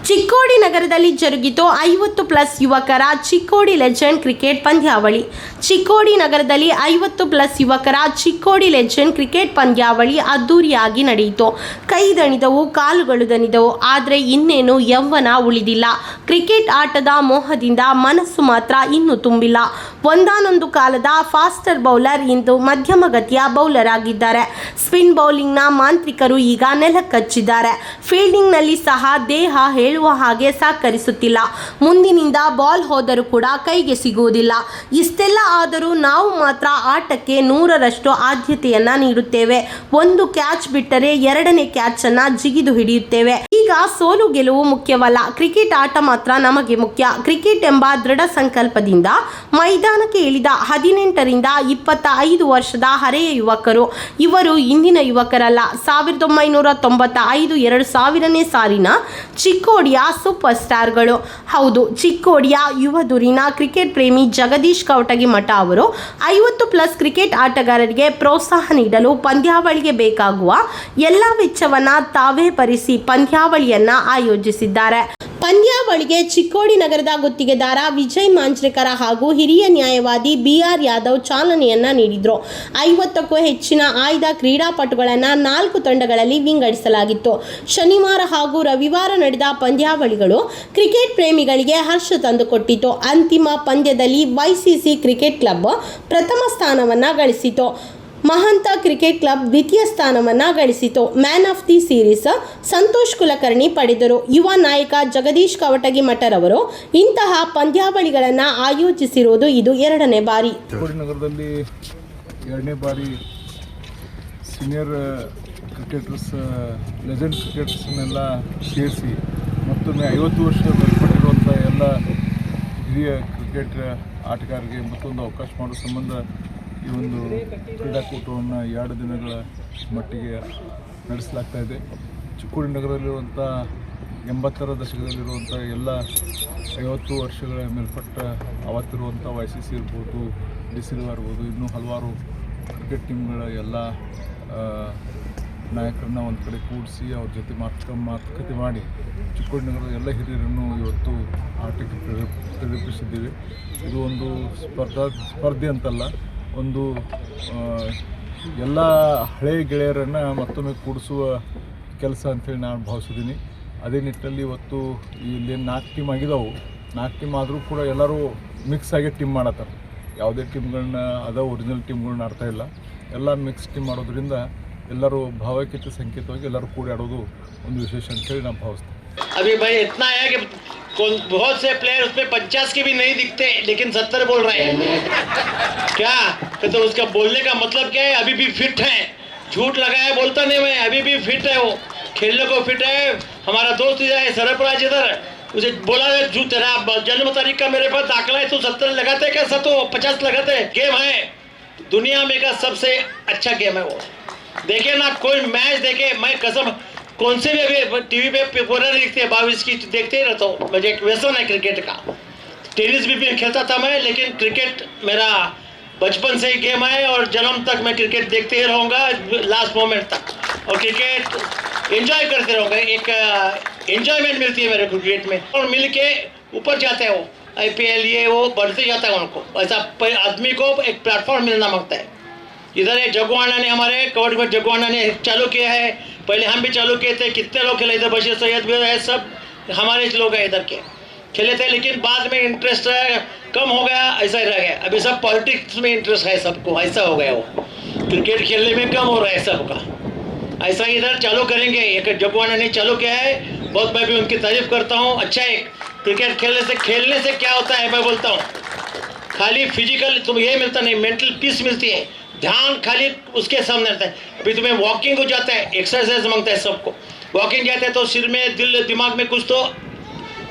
ಚಿಕ್ಕೋಡಿ ನಗರದಲ್ಲಿ ಜರುಗಿತು 50+ ಯುವಕರ ಚಿಕ್ಕೋಡಿ ಲೆಜೆಂಡ್ ಕ್ರಿಕೆಟ್ ಪಂದ್ಯಾವಳಿ. ಚಿಕ್ಕೋಡಿ ನಗರದಲ್ಲಿ 50+ ಯುವಕರ ಚಿಕ್ಕೋಡಿ ಲೆಜೆಂಡ್ ಕ್ರಿಕೆಟ್ ಪಂದ್ಯಾವಳಿ ಅದ್ದೂರಿಯಾಗಿ ನಡೆಯಿತು. ಕೈ ದಣಿದವು, ಕಾಲುಗಳು ದಣಿದವು, ಆದರೆ ಇನ್ನೇನು ಯೌವನ ಉಳಿದಿಲ್ಲ. ಕ್ರಿಕೆಟ್ ಆಟದ ಮೋಹದಿಂದ ಮನಸ್ಸು ಮಾತ್ರ ಇನ್ನೂ ತುಂಬಿಲ್ಲ. ಒಂದಾನೊಂದು ಕಾಲದ ಫಾಸ್ಟರ್ ಬೌಲರ್ ಇಂದು ಮಧ್ಯಮ ಗತಿಯ ಬೌಲರ್ ಆಗಿದ್ದಾರೆ. ಸ್ಪಿನ್ ಬೌಲಿಂಗ್ನ ಮಾಂತ್ರಿಕರು ಈಗ ನೆಲಕ್ಕಚ್ಚಿದ್ದಾರೆ. ಫೀಲ್ಡಿಂಗ್ನಲ್ಲಿ ಸಹ ದೇಹ ಹೇಳುವ ಹಾಗೆ ಸಹಕರಿಸುತ್ತಿಲ್ಲ. ಮುಂದಿನಿಂದ ಬಾಲ್ ಹೋದರೂ ಕೂಡ ಕೈಗೆ ಸಿಗುವುದಿಲ್ಲ. ಇಷ್ಟೆಲ್ಲ ಆದರೂ ನಾವು ಮಾತ್ರ ಆಟಕ್ಕೆ 100ರಷ್ಟು ಆದ್ಯತೆಯನ್ನ ನೀಡುತ್ತೇವೆ. ಒಂದು ಕ್ಯಾಚ್ ಬಿಟ್ಟರೆ ಎರಡನೇ ಕ್ಯಾಚ್ ಅನ್ನ ಜಿಗಿದು ಹಿಡಿಯುತ್ತೇವೆ. ಈಗ ಸೋಲು ಗೆಲುವು ಮುಖ್ಯವಲ್ಲ, ಕ್ರಿಕೆಟ್ ಆಟ ಮಾತ್ರ ನಮಗೆ ಮುಖ್ಯ. ಕ್ರಿಕೆಟ್ ಎಂಬ ದೃಢ ಸಂಕಲ್ಪದಿಂದ ಮೈದಾನಕ್ಕೆ ಇಳಿದ 18ರಿಂದ 25 ವರ್ಷದ ಹರೆಯ ಯುವಕರು. ಇವರು ಇಂದಿನ ಯುವಕರಲ್ಲ. 1995 2000ನೇ ಸಾಲಿನ ಚಿಕ್ಕೋಡಿಯ ಸೂಪರ್ ಸ್ಟಾರ್ಗಳು. ಹೌದು, ಚಿಕ್ಕೋಡಿಯ ಯುವದುರಿನ ಕ್ರಿಕೆಟ್ ಪ್ರೇಮಿ ಜಗದೀಶ್ ಕವಟಗಿಮಠ ಅವರು 50+ ಕ್ರಿಕೆಟ್ ಆಟಗಾರರಿಗೆ ಪ್ರೋತ್ಸಾಹ ನೀಡಲು ಪಂದ್ಯಾವಳಿಗೆ ಬೇಕಾಗುವ ಎಲ್ಲ ವೆಚ್ಚವನ್ನು ತಾವೇ ಭರಿಸಿ ಪಂದ್ಯಾವಳಿಯನ್ನ ಆಯೋಜಿಸಿದ್ದಾರೆ. ಪಂದ್ಯಾವಳಿಗೆ ಚಿಕ್ಕೋಡಿ ನಗರದ ಗುತ್ತಿಗೆದಾರ ವಿಜಯ್ ಮಾಂಜ್ರೇಕರ ಹಾಗೂ ಹಿರಿಯ ನ್ಯಾಯವಾದಿ BR ಯಾದವ್ ಚಾಲನೆಯನ್ನ ನೀಡಿದರು. 50ಕ್ಕೂ ಹೆಚ್ಚಿನ ಆಯ್ದ ಕ್ರೀಡಾಪಟುಗಳನ್ನು 4 ತಂಡಗಳಲ್ಲಿ ವಿಂಗಡಿಸಲಾಗಿತ್ತು. ಶನಿವಾರ ಹಾಗೂ ರವಿವಾರ ನಡೆದ ಪಂದ್ಯಾವಳಿಗಳು ಕ್ರಿಕೆಟ್ ಪ್ರೇಮಿಗಳಿಗೆ ಹರ್ಷ ತಂದುಕೊಟ್ಟಿತು. ಅಂತಿಮ ಪಂದ್ಯದಲ್ಲಿ YCC ಕ್ರಿಕೆಟ್ ಕ್ಲಬ್ ಪ್ರಥಮ ಸ್ಥಾನವನ್ನು ಗಳಿಸಿತು. ಮಹಂತ ಕ್ರಿಕೆಟ್ ಕ್ಲಬ್ ದ್ವಿತೀಯ ಸ್ಥಾನವನ್ನು ಗಳಿಸಿತು. Man of the series Santosh Kulkarni ಪಡೆದರು. ಯುವ ನಾಯಕ ಜಗದೀಶ್ ಕವಟಗಿಮಠರವರು ಇಂತಹ ಪಂದ್ಯಾವಳಿಗಳನ್ನು ಆಯೋಜಿಸಿರುವುದು ಇದು 2ನೇ ಬಾರಿ. ಚಿಕ್ಕೋಡಿ ನಗರದಲ್ಲಿ 2ನೇ ಬಾರಿ ಸೀನಿಯರ್ ಕ್ರಿಕೆಟರ್ಸ್, ಲೆಜೆಂಡ್ ಕ್ರಿಕೆಟರ್ಸ್ನೆಲ್ಲ ಸೇರಿಸಿ ಮತ್ತೊಮ್ಮೆ 50 ವರ್ಷ ಮೇಲ್ಪಟ್ಟಿರುವಂಥ ಎಲ್ಲ ಹಿರಿಯ ಕ್ರಿಕೆಟ್ ಆಟಗಾರರಿಗೆ ಮತ್ತೊಂದು ಅವಕಾಶ ಮಾಡುವ ಸಂಬಂಧ ಈ ಒಂದು ಕ್ರೀಡಾಕೂಟವನ್ನು 2 ದಿನಗಳ ಮಟ್ಟಿಗೆ ನಡೆಸಲಾಗ್ತಾ ಇದೆ. ಚಿಕ್ಕೋಡಿ ನಗರದಲ್ಲಿರುವಂಥ 80ರ ದಶಕದಲ್ಲಿರುವಂಥ ಎಲ್ಲ 50 ವರ್ಷಗಳ ಮೇಲ್ಪಟ್ಟ ಅವತ್ತಿರುವಂಥ YCC ಇರ್ಬೋದು, DCL ಇರ್ಬೋದು, ಇನ್ನೂ ಹಲವಾರು ಕ್ರಿಕೆಟ್ ಟೀಮ್ಗಳ ಎಲ್ಲ ನಾಯಕರನ್ನ ಒಂದು ಕಡೆ ಕೂಡಿಸಿ ಅವ್ರ ಜೊತೆ ಮಾತುಕತೆ ಮಾಡಿ ಚಿಕ್ಕೋಡಿ ನಗರದ ಎಲ್ಲ ಹಿರಿಯರನ್ನು ಇವತ್ತು ಆಟಕ್ಕೆ ಪ್ರೇರೇಪಿಸಿದ್ದೀವಿ. ಇದು ಒಂದು ಸ್ಪರ್ಧೆ ಅಂತಲ್ಲ, ಒಂದು ಎಲ್ಲ ಹಳೆಯ ಗೆಳೆಯರನ್ನು ಮತ್ತೊಮ್ಮೆ ಕೂಡಿಸುವ ಕೆಲಸ ಅಂಥೇಳಿ ನಾನು ಭಾವಿಸಿದ್ದೀನಿ. ಅದೇ ನಿಟ್ಟಿನಲ್ಲಿ ಇವತ್ತು ಇಲ್ಲಿ 4 ಟೀಮ್ ಆಗಿದ್ದಾವೆ. 4 ಟೀಮ್ ಆದರೂ ಕೂಡ ಎಲ್ಲರೂ ಮಿಕ್ಸ್ ಆಗಿ ಟೀಮ್ ಮಾಡತ್ತಾರೆ. ಯಾವುದೇ ಟೀಮ್ಗಳನ್ನ ಒರಿಜಿನಲ್ ಟೀಮ್ಗಳನ್ನ ಆಡ್ತಾ ಇಲ್ಲ. ಎಲ್ಲ ಮಿಕ್ಸ್ ಟೀಮ್ ಮಾಡೋದ್ರಿಂದ ಎಲ್ಲರೂ ಭಾವೈಕ್ಯತೆ ಸಂಕೇತವಾಗಿ ಎಲ್ಲರೂ ಕೂಡಿ ಆಡೋದು ಒಂದು ವಿಶೇಷ ಅಂತೇಳಿ ನಾನು ಭಾವಿಸ್ತೇನೆ. अभी भाई इतना है कि बहुत से प्लेयर उसमें 50 के भी नहीं दिखते, लेकिन 70 बोल रहे हैं. क्या तो उसका बोलने का मतलब क्या है? अभी भी फिट है. झूठ लगा है बोलता नहीं मैं, अभी भी फिट है. वो खेलने को फिट है. हमारा दोस्त इधर है सरफराज, इधर उसे बोला है झूठ, तेरा जन्म तारीख का मेरे पास दाखिला है, तू 70 लगाते कैसा, तो 50 लगाते. गेम है, दुनिया में का सबसे अच्छा गेम है वो. देखे ना, कोई मैच देखे, मैं कसम कौन से भी अभी टीवी पे पूरा दिखते हैं 22 की देखते ही रहता हूँ. मुझे एक व्यसन है क्रिकेट का. टेनिस भी खेलता था मैं, लेकिन क्रिकेट मेरा बचपन से ही गेम है और जन्म तक मैं क्रिकेट देखते ही रहूँगा लास्ट मोमेंट तक. और क्रिकेट एंजॉय करते रहूँगा. एक एंजॉयमेंट मिलती है मेरे क्रिकेट में, और मिल के ऊपर जाते हैं. वो IPL ये वो बढ़ते जाता है उनको. ऐसा आदमी को एक प्लेटफॉर्म मिलना मांगता है. इधर है जगुआना ने, हमारे कवटगिमठ जगुआना ने चालू किया है. पहले हम भी चालू किए थे. कितने लोग खेले इधर, बशीर सैयद भी है, सब हमारे लोग हैं इधर के खेले थे. लेकिन बाद में इंटरेस्ट कम हो गया, ऐसा ही रह गया. अभी सब पॉलिटिक्स में इंटरेस्ट है सबको, ऐसा हो गया. वो क्रिकेट खेलने में कम हो रहा है सबका. ऐसा ही इधर चालू करेंगे. एक जगुआना ने चालू किया है, बहुत मैं भी उनकी तारीफ करता हूँ. अच्छा है, क्रिकेट खेलने से क्या होता है मैं बोलता हूँ, खाली फिजिकल तुम ये मिलता नहीं, मेंटल पीस मिलती है. ध्यान खाली उसके सामने रहता है. अभी तुम्हें वॉकिंग हो जाता है, एक्सरसाइज मांगता है सबको. वॉकिंग जाते हैं तो सिर में दिमाग में कुछ तो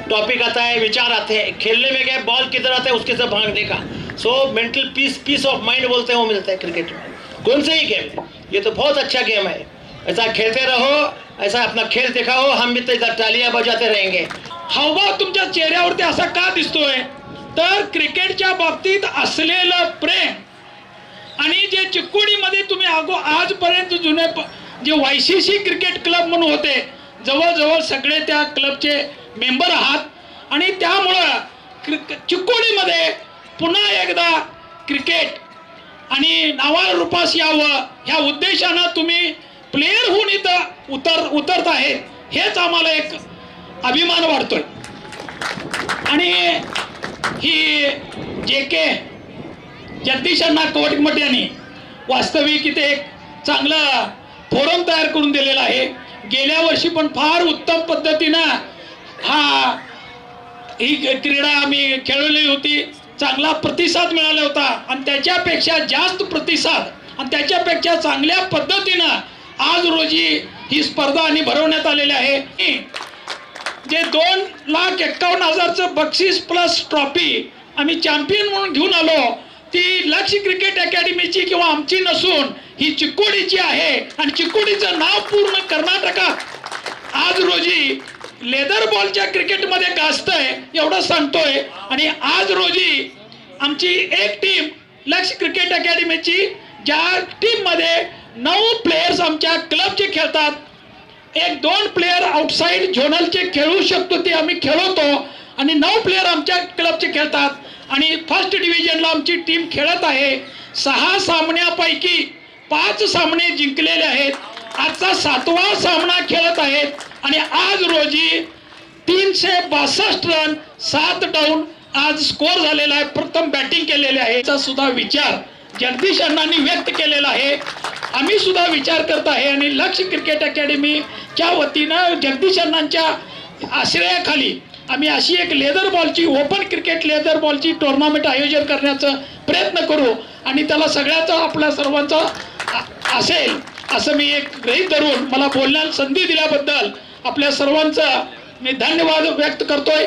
टॉपिक आता है, विचार आते हैं. खेलने में क्या, बॉल किधर आता है उसके सब भागने का. So mental peace of mind बोलते हैं, वो मिलता है क्रिकेट में. कौन से ही गेम है ये, तो बहुत अच्छा गेम है. ऐसा खेलते रहो, ऐसा अपना खेळ दिखाओ. हम भी तो इधर टालियां बजाते रहेंगे. हावभाव तुमच्या चेहऱ्यावरती असा का दिसतोय, तर क्रिकेटच्या बाबतीत असलेलं प्रेम आणि जे चिक्कोडीमध्ये तुम्ही आजपर्यंत जुने जे YCC क्रिकेट क्लब म्हणून होते, जवळजवळ सगळे त्या क्लबचे मेंबर आहात आणि त्यामुळं चिकोडीमध्ये पुन्हा एकदा क्रिकेट आणि नावाला रूपास यावं ह्या उद्देशानं तुम्ही प्लेयर होऊन इथं उतरत आहेत, हेच आम्हाला एक अभिमान वाटतोय. आणि ही JK जगदीश अण्णा कवटमट यांनी वास्तविक इथे एक चांगला फोरम तयार करून दिलेला आहे. गेल्या वर्षी पण फार उत्तम पद्धतीनं ही क्रीडा आम्ही खेळवली होती, चांगला प्रतिसाद मिळाला होता आणि त्याच्यापेक्षा जास्त प्रतिसाद आणि त्याच्यापेक्षा चांगल्या पद्धतीनं आज रोजी ही स्पर्धा आणि भरवण्यात आलेली आहे. जे 2,51,000चं बक्षीस प्लस ट्रॉफी आम्ही चॅम्पियन म्हणून घेऊन आलो, ती लक्ष्य क्रिकेट अकॅडमीची किंवा आमची नसून ही चिकोडीची आहे आणि चिकोडीचं नाव पूर्ण कर्नाटकात आज रोजी लेदर बॉलच्या क्रिकेटमध्ये गाजतंय एवढं सांगतोय. आणि आज रोजी आमची एक टीम लक्ष्य क्रिकेट अकॅडमीची, ज्या टीममध्ये 9 प्लेयर्स आमच्या क्लबचे खेळतात, 1-2 प्लेयर आउटसाइड झोनलचे खेळू शकतो ते आम्ही खेळवतो आणि 9 प्लेयर आमच्या क्लबचे खेळतात आणि फर्स्ट डिव्हिजनला आमची टीम खेळत आहे. 6 सामन्यापैकी 5 सामने जिंकलेले आहेत. आजचा 7वा सामना खेळत आहेत आणि आज रोजी 362 रन 7 डाऊन आज स्कोर झालेला आहे. प्रथम बॅटिंग केलेले आहे. चा सुद्धा विचार जगदीश अण्णांनी व्यक्त केलेला आहे, आम्ही सुद्धा विचार करत आहे आणि लक्ष्य क्रिकेट अकॅडमीच्या वतीनं जगदीश अण्णांच्या आश्रयाखाली आम्ही अशी एक लेदर बॉलची, ओपन क्रिकेट लेदर बॉलची टुर्नामेंट आयोजन करण्याचा प्रयत्न करू आणि त्याला सगळ्याचा आपल्या सर्वांचा असेल असं मी एक गृहीत धरून मला बोलण्यास संधी दिल्याबद्दल आपल्या सर्वांचा मी धन्यवाद व्यक्त करतोय.